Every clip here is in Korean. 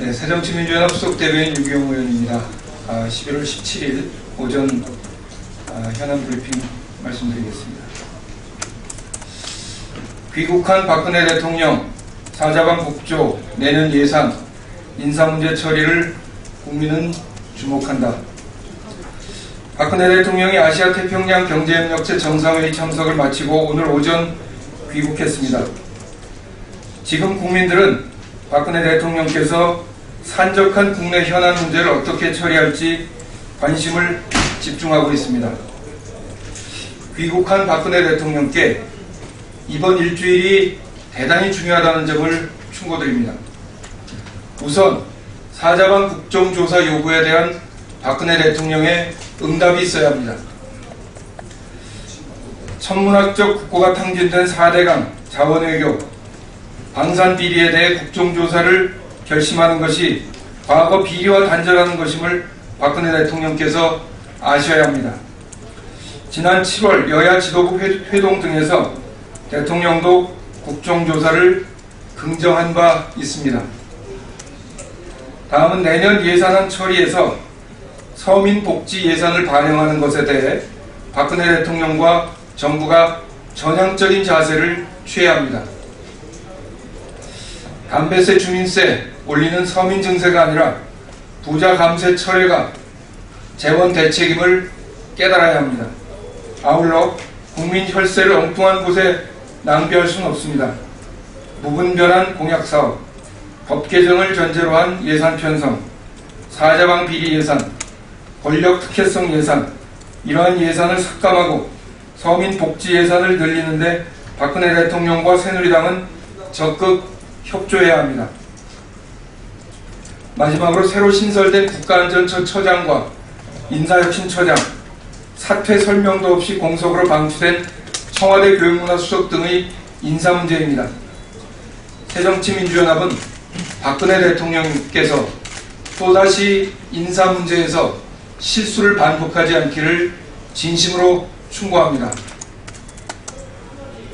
네, 새정치민주연합 수석대변인 유기용 의원입니다. 11월 17일 오전 현안 브리핑 말씀드리겠습니다. 귀국한 박근혜 대통령, 사자방 국조, 내년 예산, 인사문제 처리를 국민은 주목한다. 박근혜 대통령이 아시아태평양 경제협력체 정상회의 참석을 마치고 오늘 오전 귀국했습니다. 지금 국민들은 박근혜 대통령께서 산적한 국내 현안 문제를 어떻게 처리할지 관심을 집중하고 있습니다. 귀국한 박근혜 대통령께 이번 일주일이 대단히 중요하다는 점을 충고드립니다. 우선 사자방 국정조사 요구에 대한 박근혜 대통령의 응답이 있어야 합니다. 천문학적 국고가 탕진된 4대강, 자원외교, 방산비리에 대해 국정조사를 결심하는 것이 과거 비리와 단절하는 것임을 박근혜 대통령께서 아셔야 합니다. 지난 7월 여야 지도부 회동 등에서 대통령도 국정조사를 긍정한 바 있습니다. 다음은 내년 예산안 처리에서 서민복지 예산을 반영하는 것에 대해 박근혜 대통령과 정부가 전향적인 자세를 취해야 합니다. 담배세, 주민세 올리는 서민 증세가 아니라 부자 감세 철회가 재원 대책임을 깨달아야 합니다. 아울러 국민 혈세를 엉뚱한 곳에 낭비할 수는 없습니다. 무분별한 공약사업, 법 개정을 전제로 한 예산 편성, 사자방 비리 예산, 권력 특혜성 예산, 이러한 예산을 삭감하고 서민 복지 예산을 늘리는데 박근혜 대통령과 새누리당은 적극 협조해야 합니다. 마지막으로 새로 신설된 국가안전처처장과 인사혁신처장, 사퇴 설명도 없이 공석으로 방치된 청와대 교육문화수석 등의 인사 문제입니다. 새정치민주연합은 박근혜 대통령께서 또다시 인사 문제에서 실수를 반복하지 않기를 진심으로 충고합니다.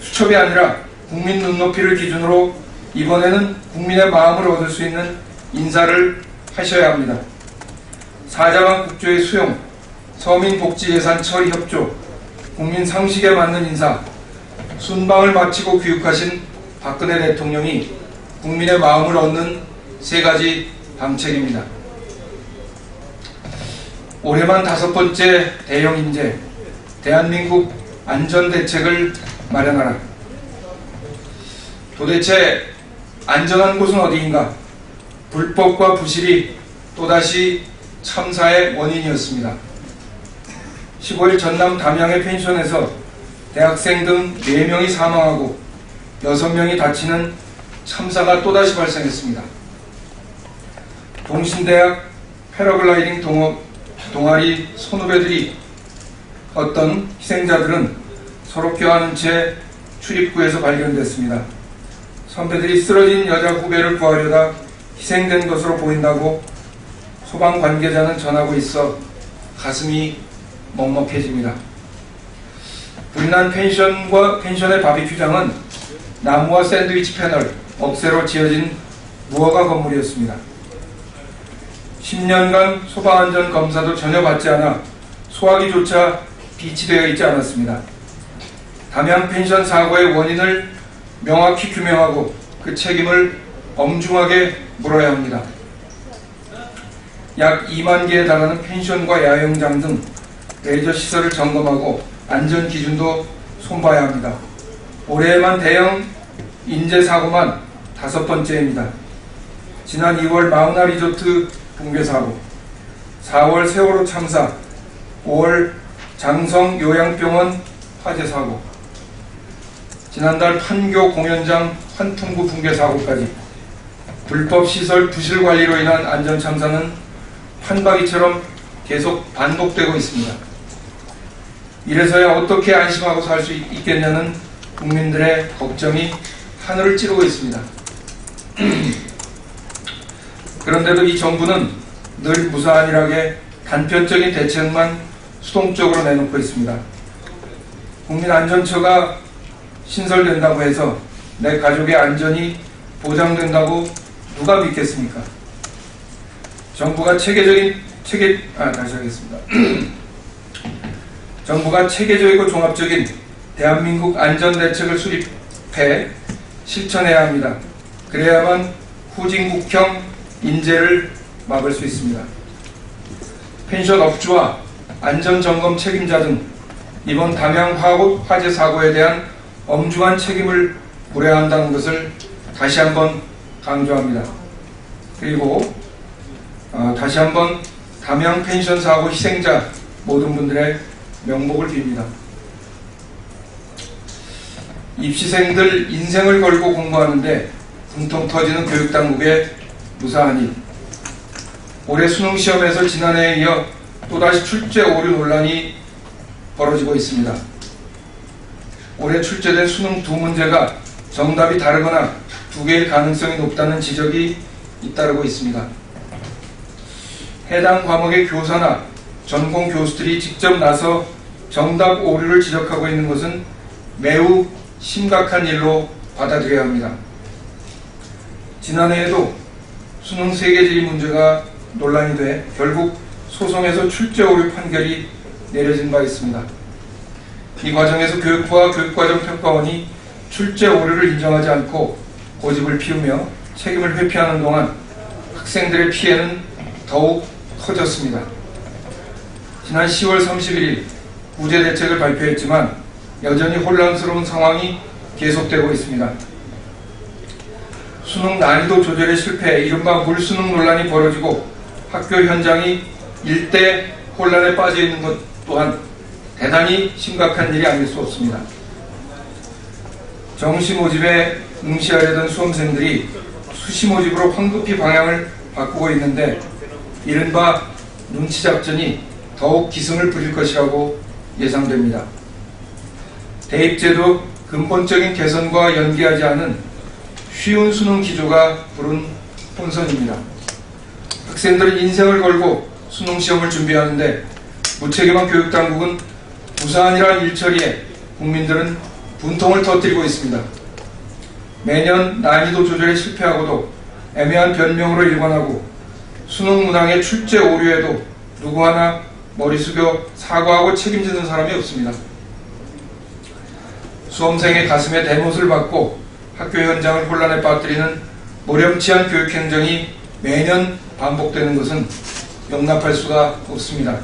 수첩이 아니라 국민 눈높이를 기준으로 이번에는 국민의 마음을 얻을 수 있는 인사를 하셔야 합니다. 사자방 국조의 수용, 서민복지 예산 처리 협조, 국민 상식에 맞는 인사, 순방을 마치고 귀국하신 박근혜 대통령이 국민의 마음을 얻는 세 가지 방책입니다. 올해만 5번째 대형 인재, 대한민국 안전대책을 마련하라. 도대체 안전한 곳은 어디인가? 불법과 부실이 또다시 참사의 원인이었습니다. 15일 전남 담양의 펜션에서 대학생 등 4명이 사망하고 6명이 다치는 참사가 또다시 발생했습니다. 동신대학 패러글라이딩 동아리 선후배들이 어떤 희생자들은 서로 껴안은 채 출입구에서 발견됐습니다. 선배들이 쓰러진 여자 후배를 구하려다 희생된 것으로 보인다고 소방 관계자는 전하고 있어 가슴이 먹먹해집니다. 불이 난 펜션의 바비큐장은 나무와 샌드위치 패널, 억새로 지어진 무허가 건물이었습니다. 10년간 소방안전 검사도 전혀 받지 않아 소화기조차 비치되어 있지 않았습니다. 담양 펜션 사고의 원인을 명확히 규명하고 그 책임을 엄중하게 물어야 합니다. 약 2만 개에 달하는 펜션과 야영장 등 레저 시설을 점검하고 안전 기준도 손봐야 합니다. 올해에만 대형 인재 사고만 5번째입니다. 지난 2월 마우나 리조트 붕괴 사고, 4월 세월호 참사, 5월 장성 요양병원 화재 사고, 지난달 판교 공연장 환풍구 붕괴 사고까지 불법 시설 부실 관리로 인한 안전 참사는 판박이처럼 계속 반복되고 있습니다. 이래서야 어떻게 안심하고 살 수 있겠냐는 국민들의 걱정이 하늘을 찌르고 있습니다. 그런데도 이 정부는 늘 무사안일하게 단편적인 대책만 수동적으로 내놓고 있습니다. 국민안전처가 신설된다고 해서 내 가족의 안전이 보장된다고 누가 믿겠습니까? 정부가 정부가 체계적이고 종합적인 대한민국 안전대책을 수립해 실천해야 합니다. 그래야만 후진국형 인재를 막을 수 있습니다. 펜션 업주와 안전점검 책임자 등 이번 담양 화재 사고에 대한 엄중한 책임을 물어야 한다는 것을 다시 한번 강조합니다. 그리고 다시 한번 담양 펜션 사고 희생자 모든 분들의 명복을 빕니다. 입시생들 인생을 걸고 공부하는데 분통 터지는 교육당국의 무사한 일. 올해 수능시험에서 지난해에 이어 또다시 출제 오류 논란이 벌어지고 있습니다. 올해 출제된 수능 두 문제가 정답이 다르거나 두 개일 가능성이 높다는 지적이 잇따르고 있습니다. 해당 과목의 교사나 전공 교수들이 직접 나서 정답 오류를 지적하고 있는 것은 매우 심각한 일로 받아들여야 합니다. 지난해에도 수능 3개 질의 문제가 논란이 돼 결국 소송에서 출제 오류 판결이 내려진 바 있습니다. 이 과정에서 교육부와 교육과정평가원이 출제 오류를 인정하지 않고 고집을 피우며 책임을 회피하는 동안 학생들의 피해는 더욱 커졌습니다. 지난 10월 31일 구제 대책을 발표했지만 여전히 혼란스러운 상황이 계속되고 있습니다. 수능 난이도 조절에 실패해 이른바 물수능 논란이 벌어지고 학교 현장이 일대 혼란에 빠져 있는 것 또한 대단히 심각한 일이 아닐 수 없습니다. 정시 모집에 응시하려던 수험생들이 수시 모집으로 황급히 방향을 바꾸고 있는데 이른바 눈치 작전이 더욱 기승을 부릴 것이라고 예상됩니다. 대입제도 근본적인 개선과 연계하지 않은 쉬운 수능 기조가 부른 혼선입니다. 학생들은 인생을 걸고 수능시험을 준비하는데 무책임한 교육당국은 무사안이라는 일처리에 국민들은 분통을 터뜨리고 있습니다. 매년 난이도 조절에 실패하고도 애매한 변명으로 일관하고 수능 문항의 출제 오류에도 누구 하나 머리 숙여 사과하고 책임지는 사람이 없습니다. 수험생의 가슴에 대못을 받고 학교 현장을 혼란에 빠뜨리는 모렴치한 교육행정이 매년 반복되는 것은 용납할 수가 없습니다.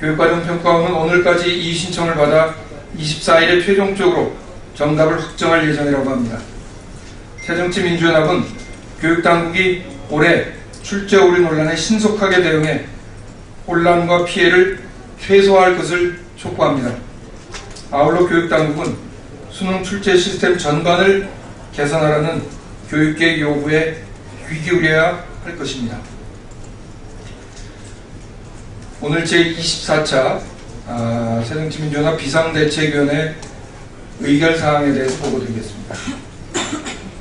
교육과정평가원은 오늘까지 이 신청을 받아 24일에 최종적으로 정답을 확정할 예정이라고 합니다. 새정치민주연합은 교육당국이 올해 출제 오류 논란에 신속하게 대응해 혼란과 피해를 최소화할 것을 촉구합니다. 아울러 교육당국은 수능 출제 시스템 전반을 개선하라는 교육계의 요구에 귀 기울여야 할 것입니다. 오늘 제24차 새정치민주연합 비상대책위원회 의결사항에 대해서 보고드리겠습니다.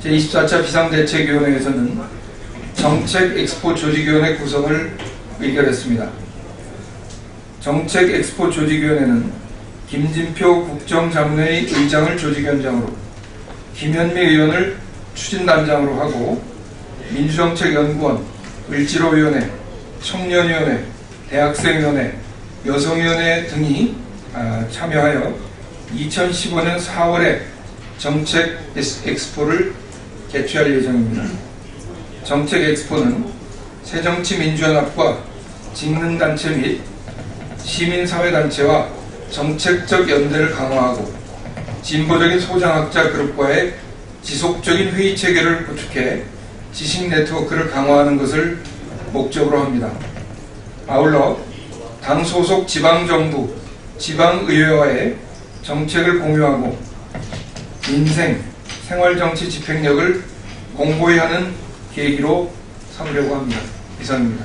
제24차 비상대책위원회에서는 정책엑스포 조직위원회 구성을 의결했습니다. 정책엑스포 조직위원회는 김진표 국정자문회의 의장을 조직위원장으로, 김현미 의원을 추진단장으로 하고 민주정책연구원, 을지로위원회, 청년위원회, 대학생위원회, 여성위원회 등이 참여하여 2015년 4월에 정책엑스포를 개최할 예정입니다. 정책엑스포는 새정치민주연합과 직능단체 및 시민사회단체와 정책적 연대를 강화하고 진보적인 소장학자 그룹과의 지속적인 회의체계를 구축해 지식 네트워크를 강화하는 것을 목적으로 합니다. 아울러 당 소속 지방정부, 지방의회와의 정책을 공유하고 민생, 생활정치 집행력을 공고히 하는 계기로 삼으려고 합니다. 이상입니다.